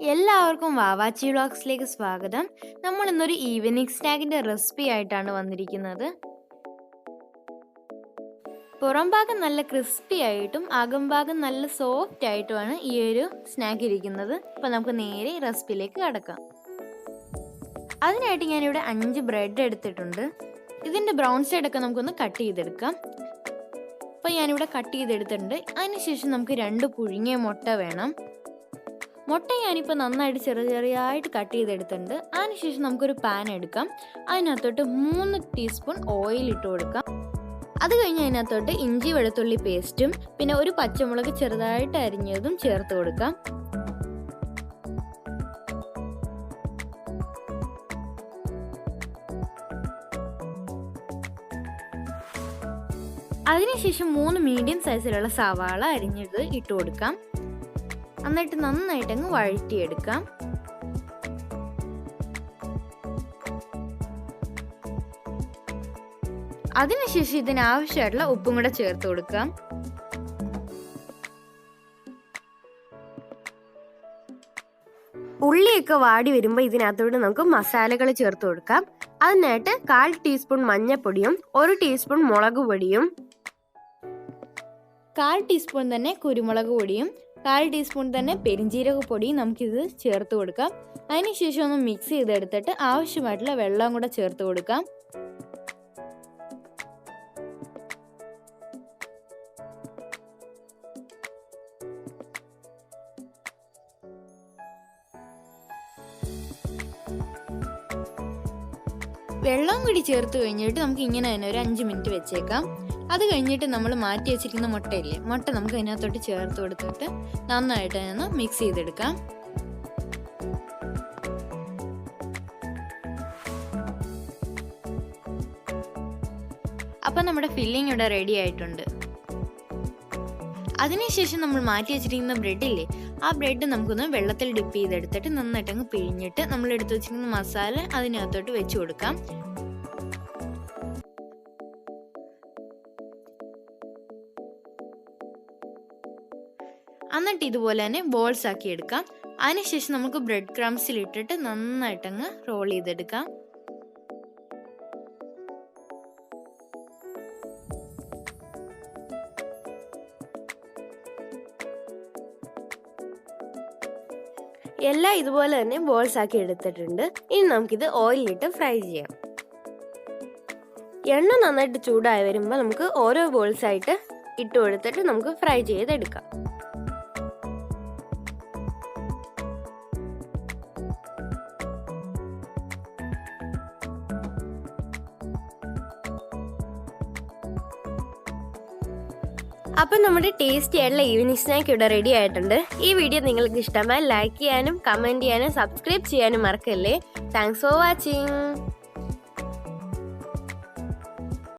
എല്ലാവർക്കും വാവാച്ചി വ്ലോഗ്സിലേക്ക് സ്വാഗതം. നമ്മൾ ഇന്നൊരു ഈവനിങ് സ്നാക്കിന്റെ റെസിപ്പി ആയിട്ടാണ് വന്നിരിക്കുന്നത്. പുറം ഭാഗം നല്ല ക്രിസ്പി ആയിട്ടും അകംഭാഗം നല്ല സോഫ്റ്റ് ആയിട്ടുമാണ് ഈ ഒരു സ്നാക്ക് ഇരിക്കുന്നത്. അപ്പോൾ നമുക്ക് നേരെ റെസിപ്പിയിലേക്ക് കടക്കാം. അതിനായിട്ട് ഞാനിവിടെ 5 ബ്രെഡ് എടുത്തിട്ടുണ്ട്. ഇതിൻ്റെ ബ്രൗൺ സൈഡൊക്കെ നമുക്കൊന്ന് കട്ട് ചെയ്തെടുക്കാം. അപ്പോൾ ഞാനിവിടെ കട്ട് ചെയ്തെടുത്തിട്ടുണ്ട്. അതിനുശേഷം നമുക്ക് 2 പുഴുങ്ങിയ മുട്ട വേണം. മുട്ട ഞാനിപ്പോൾ നന്നായിട്ട് ചെറിയായിട്ട് കട്ട് ചെയ്തെടുത്തിട്ടുണ്ട്. അതിനുശേഷം നമുക്കൊരു പാൻ എടുക്കാം. അതിനകത്തോട്ട് 3 ടീസ്പൂൺ ഓയിൽ ഇട്ട് കൊടുക്കാം. അത് കഴിഞ്ഞ് അതിനകത്തോട്ട് ഇഞ്ചി വെളുത്തുള്ളി പേസ്റ്റും പിന്നെ ഒരു പച്ചമുളക് ചെറുതായിട്ട് അരിഞ്ഞതും ചേർത്ത് കൊടുക്കാം. അതിനുശേഷം 3 മീഡിയം സൈസിലുള്ള സവാള അരിഞ്ഞത് ഇട്ട് കൊടുക്കാം. എന്നിട്ട് നന്നായിട്ടങ്ങ് വഴറ്റിയെടുക്കാം. അതിനുശേഷം ഇതിനാവശ്യമായിട്ടുള്ള ഉപ്പും കൂടെ ചേർത്ത് കൊടുക്കാം. ഉള്ളിയൊക്കെ വാടി വരുമ്പോൾ ഇതിനകത്തോട്ട് നമുക്ക് മസാലകൾ ചേർത്ത് കൊടുക്കാം. അതിനായിട്ട് 1/4 ടീസ്പൂൺ മഞ്ഞൾപ്പൊടിയും 1 ടീസ്പൂൺ മുളക് പൊടിയും 1/4 ടീസ്പൂൺ തന്നെ കുരുമുളക് പൊടിയും 1/4 ടീസ്പൂൺ തന്നെ പെരിഞ്ജീരക പൊടിയും നമുക്കിത് ചേർത്ത് കൊടുക്കാം. അതിനുശേഷം ഒന്ന് മിക്സ് ചെയ്തെടുത്തിട്ട് ആവശ്യമായിട്ടുള്ള വെള്ളം കൂടെ ചേർത്ത് കൊടുക്കാം. വെള്ളം കൂടി ചേർത്ത് കഴിഞ്ഞിട്ട് നമുക്ക് ഇങ്ങനെ തന്നെ ഒരു 5 മിനിറ്റ് വെച്ചേക്കാം. അത് കഴിഞ്ഞിട്ട് നമ്മൾ മാറ്റി വെച്ചിരിക്കുന്ന മുട്ടയില്ലേ, മുട്ട നമുക്ക് അതിനകത്തോട്ട് ചേർത്ത് കൊടുത്തിട്ട് നന്നായിട്ട് അതിനൊന്ന് മിക്സ് ചെയ്തെടുക്കാം. അപ്പം നമ്മുടെ ഫില്ലിംഗ് ഇവിടെ റെഡി ആയിട്ടുണ്ട്. അതിനുശേഷം നമ്മൾ മാറ്റി വെച്ചിരിക്കുന്ന ബ്രെഡില്ലേ, ആ ബ്രെഡ് നമുക്കൊന്ന് വെള്ളത്തിൽ ഡിപ്പ് ചെയ്തെടുത്തിട്ട് നന്നായിട്ട് അങ്ങ് പിഴിഞ്ഞിട്ട് നമ്മൾ എടുത്ത് വെച്ചിരിക്കുന്ന മസാല അതിനകത്തോട്ട് വെച്ച് കൊടുക്കാം. എന്നിട്ട് ഇതുപോലെ തന്നെ ബോൾസ് ആക്കി എടുക്കാം. അതിനുശേഷം നമുക്ക് ബ്രെഡ് ക്രംസിൽ ഇട്ടിട്ട് നന്നായിട്ടങ്ങ് റോൾ ചെയ്തെടുക്കാം. എല്ലാം ഇതുപോലെ തന്നെ ബോൾസ് ആക്കി എടുത്തിട്ടുണ്ട്. ഇനി നമുക്കിത് ഓയിലിട്ട് ഫ്രൈ ചെയ്യാം. എണ്ണ നന്നായിട്ട് ചൂടായി വരുമ്പോൾ നമുക്ക് ഓരോ ബോൾസ് ആയിട്ട് ഇട്ട് കൊടുത്തിട്ട് നമുക്ക് ഫ്രൈ ചെയ്തെടുക്കാം. അപ്പം നമ്മുടെ ടേസ്റ്റി ആയിട്ടുള്ള ഈവനിങ് സ്നാക്ക് ഇവിടെ റെഡി ആയിട്ടുണ്ട്. ഈ വീഡിയോ നിങ്ങൾക്ക് ഇഷ്ടമായി ലൈക്ക് ചെയ്യാനും കമൻറ്റ് ചെയ്യാനും സബ്സ്ക്രൈബ് ചെയ്യാനും മറക്കല്ലേ. Thanks for watching.